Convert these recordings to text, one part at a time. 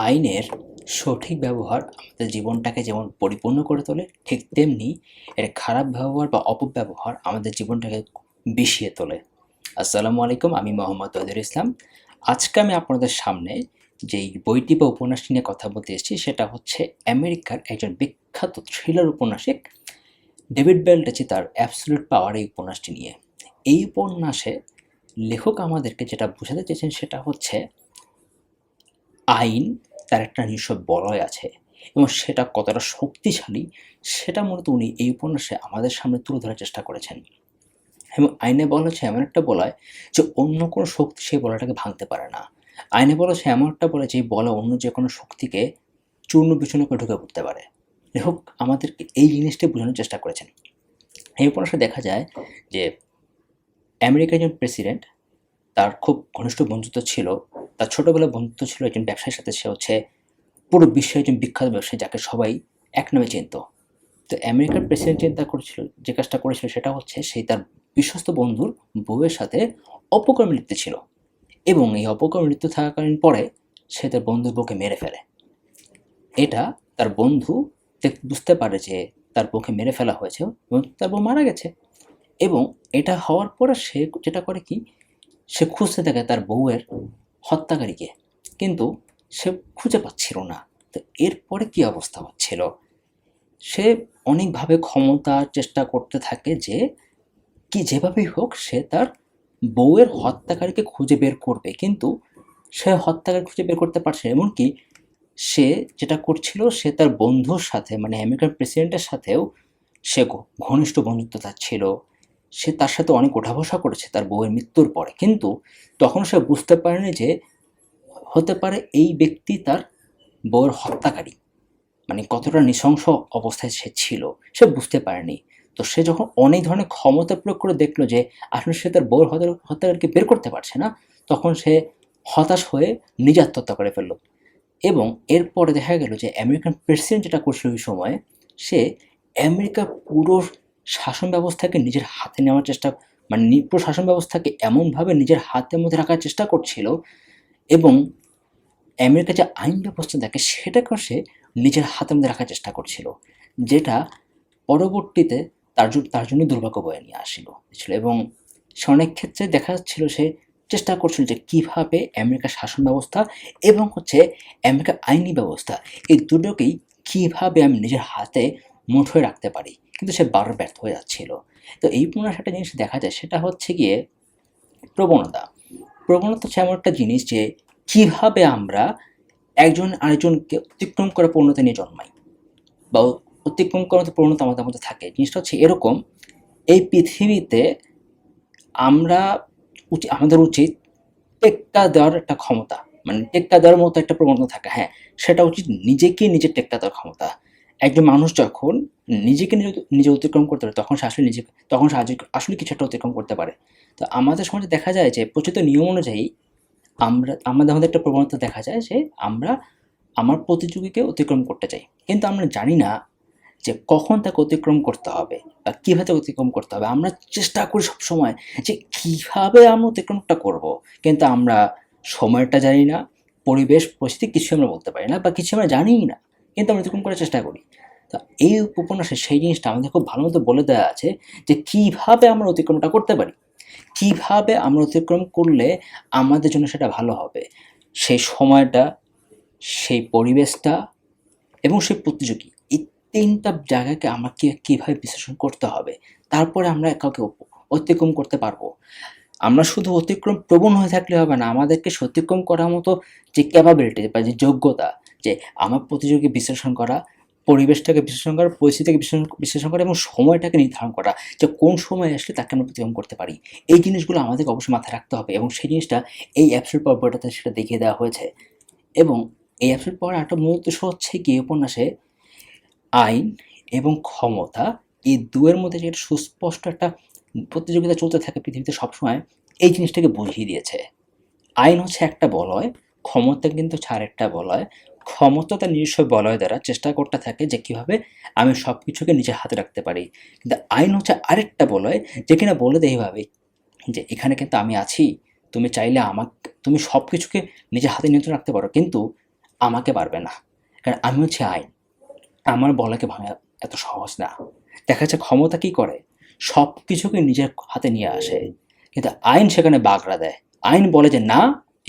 আইনের সঠিক ব্যবহার আমাদের জীবনটাকে যেমন পরিপূর্ণ করে তোলে, ঠিক তেমনি এর খারাপ ব্যবহার বা অপব্যবহার আমাদের জীবনটাকে বিষিয়ে তোলে। আসসালামু আলাইকুম, আমি মোহাম্মদ তৌহিদুল ইসলাম। আজকে আমি আপনাদের সামনে যেই বইটি বা উপন্যাসটি নিয়ে কথা বলতে এসেছি সেটা হচ্ছে আমেরিকার একজন বিখ্যাত থ্রিলার উপন্যাসিক ডেভিড বেল তার অ্যাবসলিউট পাওয়ার এই উপন্যাসটি নিয়ে। এই উপন্যাসে লেখক আমাদেরকে যেটা বোঝাতে চেয়েছেন সেটা হচ্ছে আইন তার একটা নিজস্ব বলয় আছে এবং সেটা কতটা শক্তিশালী সেটা মূলত উনি এই উপন্যাসে আমাদের সামনে তুলে ধরার চেষ্টা করেছেন। এবং আইনে বলা হচ্ছে এমন একটা বলয় যে অন্য কোনো শক্তি সেই বলয়টাকে ভাঙতে পারে না। আইনে বলা হচ্ছে এমন একটা বলয় যে বলয় অন্য যে কোনো শক্তিকে চূর্ণ বিচূর্ণ করে ঢুকে পড়তে পারে। লেখক আমাদেরকে এই জিনিসটি বোঝানোর চেষ্টা করেছেন। এই উপন্যাসে দেখা যায় যে আমেরিকার একজন প্রেসিডেন্ট, তার খুব ঘনিষ্ঠ বন্ধুত্ব ছিল, তার ছোটোবেলার বন্ধুত্ব ছিল একজন ব্যবসায়ীর সাথে। সে হচ্ছে পুরো বিশ্বের একজন বিখ্যাত ব্যবসায়ী যাকে সবাই এক নামে চিনত। তো আমেরিকার প্রেসিডেন্ট চিন্তা করেছিল, যে কাজটা করেছিল সেটা হচ্ছে সেই তার বিশ্বস্ত বন্ধুর বউয়ের সাথে অপকর্মে লিপ্ত ছিল এবং এই অপকর্মে লিপ্ত থাকাকালীন পরে সে তার বন্ধুর বউকে মেরে ফেলে। এটা তার বন্ধু বুঝতে পারে যে তার বউকে মেরে ফেলা হয়েছে এবং তার বউ মারা গেছে। এবং এটা হওয়ার পরে সে যেটা করে কি, সে খুঁজতে থাকে তার বউয়ের হত্যাকারীকে, কিন্তু সে খুঁজে পাচ্ছিল না। তো এরপরে কি অবস্থা হচ্ছিল, সে অনেকভাবে ক্ষমতার চেষ্টা করতে থাকে যে কি যেভাবেই হোক সে তার বউয়ের হত্যাকারীকে খুঁজে বের করবে, কিন্তু সে হত্যাকারী খুঁজে বের করতে পারছে না। এমনকি সে যেটা করছিল, সে তার বন্ধুর সাথে মানে আমেরিকান প্রেসিডেন্টের সাথেও সে ঘনিষ্ঠ বন্ধুত্ব তার ছিল। সে তার সাথে অনেক ওঠা বসা করেছে তার বউয়ের মৃত্যুর পরে, কিন্তু তখন সে বুঝতে পারেনি যে হতে পারে এই ব্যক্তি তার বউয়ের হত্যাকারী। মানে কতটা নৃশংস অবস্থায় সে ছিল সে বুঝতে পারেনি। তো সে যখন অনেক ধরনের ক্ষমতা প্রয়োগ করে দেখলো যে আসলে সে তার বউয়ের হত্যাকারীকে বের করতে পারছে না, তখন সে হতাশ হয়ে নিজে আত্মহত্যা করে ফেললো। এবং এরপরে দেখা গেল যে আমেরিকান প্রেসিডেন্ট যেটা করছিল ওই সময়ে, সে আমেরিকার পুরো শাসন ব্যবস্থাকে নিজের হাতে নেওয়ার চেষ্টা, মানে পুরো শাসন ব্যবস্থাকে এমনভাবে নিজের হাতের মধ্যে রাখার চেষ্টা করছিল এবং আমেরিকার যে আইন ব্যবস্থা থাকে সেটাকেও সে নিজের হাতের মধ্যে রাখার চেষ্টা করছিল, যেটা পরবর্তীতে তার জন্য দুর্ভাগ্য বয়ে নিয়ে আসছিল। এবং সে অনেক ক্ষেত্রে দেখা যাচ্ছিল সে চেষ্টা করছিল যে কীভাবে আমেরিকার শাসন ব্যবস্থা এবং হচ্ছে আমেরিকার আইনি ব্যবস্থা এই দুটোকেই কীভাবে আমি নিজের হাতে মুঠোয় রাখতে পারি, কিন্তু সে বারবার ব্যর্থ হয়ে যাচ্ছিল। তো এই উপন্যাসে একটা জিনিস দেখা যায় সেটা হচ্ছে গিয়ে প্রবণতা। প্রবণতা হচ্ছে এমন একটা জিনিস যে কিভাবে আমরা একজন আরেকজনকে অতিক্রম করার প্রবণতা নিয়ে জন্মাই বা অতিক্রম করার মতো প্রবণতা আমাদের মধ্যে থাকে। জিনিসটা হচ্ছে এরকম, এই পৃথিবীতে আমরা আমাদের উচিত টেক্কা দেওয়ার একটা ক্ষমতা, মানে টেক্কা দেওয়ার মতো একটা প্রবণতা থাকে। হ্যাঁ, সেটা উচিত নিজেকে নিজে টেক্কা দেওয়ার ক্ষমতা। একজন মানুষ যখন নিজেকে নিজে অতিক্রম করতে পারে তখন সে আসলে আসলে কিছু একটা অতিক্রম করতে পারে। তো আমাদের সমাজে দেখা যায় যে প্রচলিত নিয়ম অনুযায়ী আমাদের মধ্যে একটা প্রবণতা দেখা যায় যে আমরা আমার প্রতিযোগীকে অতিক্রম করতে চাই, কিন্তু আমরা জানি না যে কখন তাকে অতিক্রম করতে হবে বা কীভাবে অতিক্রম করতে হবে। আমরা চেষ্টা করি সবসময় যে কীভাবে আমরা অতিক্রমটা করব, কিন্তু আমরা সময়টা জানি না, পরিবেশ পরিস্থিতি কিছু আমরা বলতে পারি না বা কিছু আমরা জানিই না, কিন্তু আমরা অতিক্রম করার চেষ্টা করি। তো এই উপন্যাসে সেই জিনিসটা আমাদের খুব ভালো মতো বলে দেওয়া আছে যে কীভাবে আমরা অতিক্রমটা করতে পারি, কীভাবে আমরা অতিক্রম করলে আমাদের জন্য সেটা ভালো হবে। সেই সময়টা, সেই পরিবেশটা এবং সেই প্রতিযোগী, এই ৩ টা জায়গাকে আমাকে কীভাবে বিশ্লেষণ করতে হবে। তারপরে আমরা কাউকে অতিক্রম করতে পারবো। আমরা শুধু অতিক্রম প্রবণ হয়ে থাকলে হবে না, আমাদেরকে সে অতিক্রম করার মতো যে ক্যাপাবিলিটি বা যে যোগ্যতা, যে আমার প্রতিযোগী বিশ্লেষণ করা, পরিবেশটাকে বিশ্লেষণ করা, পরিস্থিতিকে বিশ্লেষণ করা এবং সময়টাকে নির্ধারণ করা যে কোন সময় আসলে তাকে আমরা অতিক্রম করতে পারি। এই জিনিসগুলো আমাদেরকে অবশ্যই মাথায় রাখতে হবে এবং সেই জিনিসটা এই অ্যাবসলিউট পাওয়ার বইটাতে সেটা দেখিয়ে দেওয়া হয়েছে। এবং এই অ্যাবসলিউট পাওয়ার একটা মূল উদ্দেশ্য হচ্ছে গিয়ে উপন্যাসে আইন এবং ক্ষমতা এই দুয়ের মধ্যে যে একটা সুস্পষ্ট একটা প্রতিযোগিতা চলতে থাকে পৃথিবীতে সবসময়, এই জিনিসটাকে বুঝিয়ে দিয়েছে। আইন হচ্ছে একটা বলয়, ক্ষমতা কিন্তু হচ্ছে আরেকটা বলয়। ক্ষমতা তার নিজস্ব বলয় দ্বারা চেষ্টা করতে থাকে যে কীভাবে আমি সব কিছুকে নিজের হাতে রাখতে পারি, কিন্তু আইন হচ্ছে আরেকটা বলয় যে কিনা বলে দেয় এইভাবে যে এখানে কিন্তু আমি আছি, তুমি চাইলে তুমি সব কিছুকে নিজের হাতে নিয়ন্ত্রণ রাখতে পারো, কিন্তু আমাকে পারবে না, কারণ আমি হচ্ছে আইন। আমার বলাকে ভাঙা এত সহজ না। দেখা যাচ্ছে ক্ষমতা কি করে, সব কিছুকে নিজের হাতে নিয়ে আসে, কিন্তু আইন সেখানে বাগড়া দেয়। আইন বলে যে না,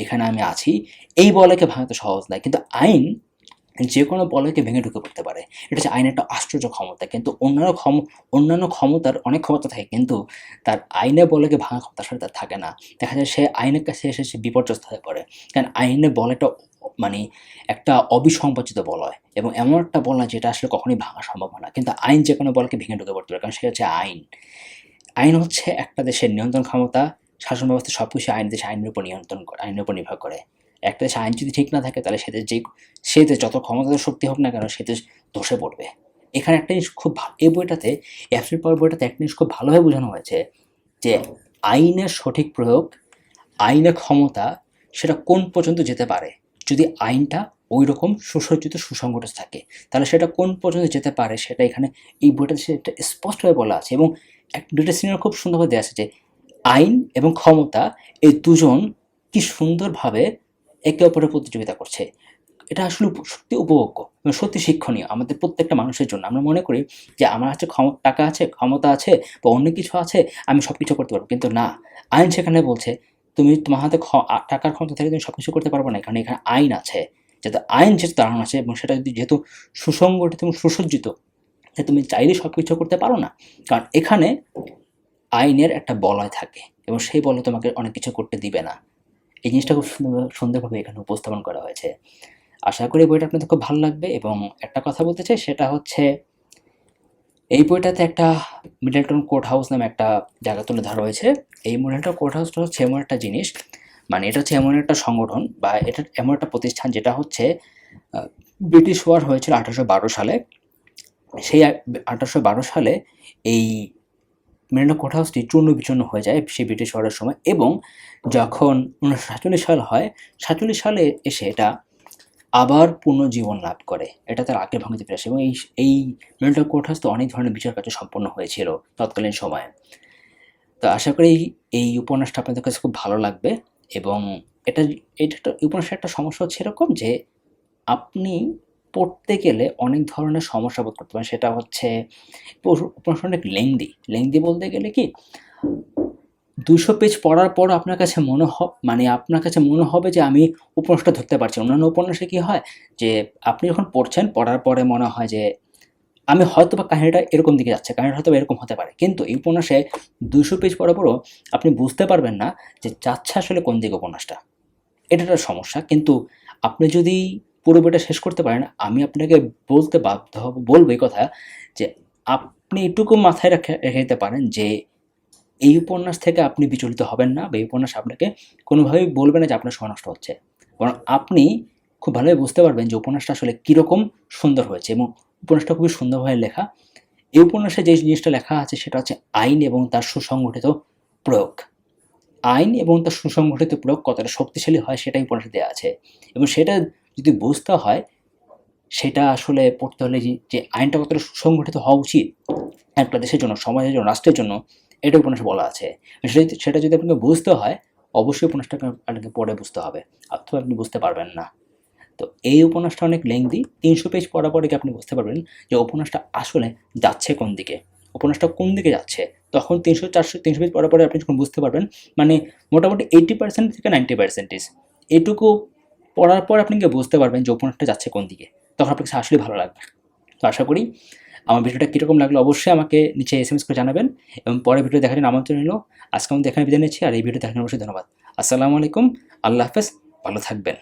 এখানে আমি আছি। এই বলয়কে ভাঙা তো সহজ নয়, কিন্তু আইন যে কোনো বলয়কে ভেঙে ঢুকে পড়তে পারে। এটা হচ্ছে আইনের একটা আশ্চর্য ক্ষমতা। কিন্তু অন্যান্য ক্ষমতার অনেক ক্ষমতা থাকে, কিন্তু তার আইনের বলয়কে ভাঙা ক্ষমতা আসলে তার থাকে না। দেখা যায় সে আইনের কাছে এসে সে বিপর্যস্ত হয়ে পড়ে, কারণ আইনের বলয়টা মানে একটা অবিসংবাচিত বলয়, এবং এমন একটা বলয় যেটা আসলে কখনোই ভাঙা সম্ভব হয় না। কিন্তু আইন যে কোনো বলকে ভেঙে ঢুকে পড়তে পারে, কারণ সে হচ্ছে আইন। আইন হচ্ছে একটা দেশের নিয়ন্ত্রণ ক্ষমতা। শাসন ব্যবস্থা সব কিছু দেশে আইনের উপর নিয়ন্ত্রণ করে, আইনের উপর নির্ভর করে। একটা দেশে আইন যদি ঠিক না থাকে, তাহলে সে দেশ যত ক্ষমতাধর শক্তি হোক না কেন, সে দেশ ধসে পড়বে। এখানে একটা জিনিস খুব এই বইটাতে, অ্যাবসলিউট পাওয়ার বইটাতে একটা জিনিস খুব ভালোভাবে বোঝানো হয়েছে যে আইনের সঠিক প্রয়োগ, আইনের ক্ষমতা, সেটা কোন পর্যন্ত যেতে পারে। যদি আইনটা ওই রকম সুসজ্জিত সুসংগঠিত থাকে, তাহলে সেটা কোন পর্যন্ত যেতে পারে সেটা এখানে এই বইটাতে সেটা স্পষ্টভাবে বলা আছে। এবং দুইটা সিনেমা খুব সুন্দরভাবে দেওয়া আছে যে আইন এবং ক্ষমতা, এই দুজন কি সুন্দরভাবে একে অপরের প্রতিযোগিতা করছে। এটা আসলে সত্যি উপভোগ্য এবং সত্যি শিক্ষণীয় আমাদের প্রত্যেকটা মানুষের জন্য। আমরা মনে করি যে আমার কাছে টাকা আছে, ক্ষমতা আছে, বা অন্য কিছু আছে, আমি সব কিছু করতে পারবো, কিন্তু না। আইন সেখানে বলছে তুমি তোমার হাতে টাকার ক্ষমতা থেকে তুমি সব কিছু করতে পারবো না, কারণ এখানে আইন আছে। যাতে আইন যেহেতু দাঁড়ানো আছে, এবং সেটা যদি যেহেতু সুসংগঠিত এবং সুসজ্জিত, তুমি চাইলে সব কিছু করতে পারো না, কারণ এখানে আইনের একটা বলয় থাকে, এবং সেই বলয় তোমাকে অনেক কিছু করতে দিবে না। এই জিনিসটা খুব সুন্দরভাবে এখানে উপস্থাপন করা হয়েছে। আশা করি বইটা আপনাদের খুব ভালো লাগবে। এবং একটা কথা বলতে চাই, সেটা হচ্ছে এই বইটাতে একটা মিডলটন কোর্ট হাউস নামে একটা জায়গা তুলে ধরা হয়েছে। এই মিডলটন কোর্ট হাউসটা হচ্ছে এমন একটা জিনিস, মানে এটা হচ্ছে এমন একটা সংগঠন বা এটা এমন একটা প্রতিষ্ঠান, যেটা হচ্ছে ব্রিটিশ ওয়ার হয়েছিল 1812 সালে। সেই 1812 সালে এই মেরিনা কোর্ট হাউসটি চূর্ণ বিচূর্ণ হয়ে যায় সেই ব্রিটিশ ওয়ারের সময়, এবং যখন 1947 সাল হয়, 47 সালে এসে এটা আবার পুনর্জীবন লাভ করে। এটা তার আগের ভঙ্গিতে ফিরে আসে, এবং এই মেরিনা কোর্ট হাউস তো অনেক ধরনের বিচার কার্য সম্পন্ন হয়েছিল তৎকালীন সময়ে। তো আশা করি এই উপন্যাসটা আপনাদের কাছে খুব ভালো লাগবে। এবং এটা এটা একটা উপন্যাসের একটা সমস্যা হচ্ছে এরকম যে আপনি পড়তে গেলে অনেক ধরনের সমস্যা বোধ করতে পারেন। সেটা হচ্ছে উপন্যাসটা অনেক লেংদি বলতে গেলে কি, 200 পেজ পড়ার পর আপনার কাছে আপনার কাছে মনে হবে যে আমি উপন্যাসটা ধরতে পারছি। অন্যান্য উপন্যাসে কি হয় যে আপনি যখন পড়ছেন, পড়ার পরে মনে হয় যে আমি হয়তোবা কাহিনীটা এরকম দিকে যাচ্ছে, কাহিনীটা হয়তোবা এরকম হতে পারে, কিন্তু এই উপন্যাসে 200 পেজ পড়ার পরও আপনি বুঝতে পারবেন না যে যাচ্ছে আসলে কোন দিকে উপন্যাসটা। এটা একটা সমস্যা। কিন্তু আপনি যদি পুরো বইটা শেষ করতে পারেন, আমি আপনাকে বলতে বাধ্য হব, বলবো এই কথা যে আপনি এটুকু মাথায় রেখে দিতে পারেন যে এই উপন্যাস থেকে আপনি বিচলিত হবেন না, বা এই উপন্যাস আপনাকে কোনোভাবেই বলবে না যে আপনার সময় নষ্ট হচ্ছে, বরং আপনি খুব ভালোভাবে বুঝতে পারবেন যে উপন্যাসটা আসলে কীরকম সুন্দর হয়েছে, এবং উপন্যাসটা খুবই সুন্দরভাবে লেখা। এই উপন্যাসে যে জিনিসটা লেখা আছে সেটা হচ্ছে আইন এবং তার সুসংগঠিত প্রয়োগ। আইন এবং তার সুসংগঠিত প্রয়োগ কতটা শক্তিশালী হয় সেটাই উপন্যাসে দেওয়া আছে, এবং সেটা যদি বুঝতে হয়, সেটা আসলে পড়তে হলে যে আইনটা কতটা সুসংগঠিত হওয়া উচিত একটা দেশের জন্য, সমাজের জন্য, রাষ্ট্রের জন্য, এটা উপন্যাসে বলা আছে। সেটা যদি আপনাকে বুঝতে হয়, অবশ্যই উপন্যাসটাকে আপনাকে পড়ে বুঝতে হবে, অথবা আপনি বুঝতে পারবেন না। তো এই উপন্যাসটা অনেক লেংদি। 300 পেজ পড়ার পরে আপনি বুঝতে পারবেন যে উপন্যাসটা আসলে যাচ্ছে কোন দিকে, উপন্যাসটা কোন দিকে যাচ্ছে। তখন 300 পেজ পড়ার পরে আপনি যখন বুঝতে পারবেন, মানে মোটামুটি 80% থেকে 90% এটুকু পড়ার পর আপনি বুঝতে পারবেন যে উপন্যাসটা যাচ্ছে কোন দিকে। তখন আপনার কাছে আসলেই ভালো লাগবে। তো আশা করি আমার ভিডিওটা কীরকম লাগলো অবশ্যই আমাকে নিচে SMS করে জানাবেন, এবং পরের ভিডিও দেখার জন্য আমন্ত্রণ রইল। আজকে আমি এখানে বিদায় নিচ্ছি, আর এই ভিডিও দেখার জন্য অবশ্যই ধন্যবাদ। আসসালামু আলাইকুম, আল্লাহ হাফেজ, ভালো থাকবেন।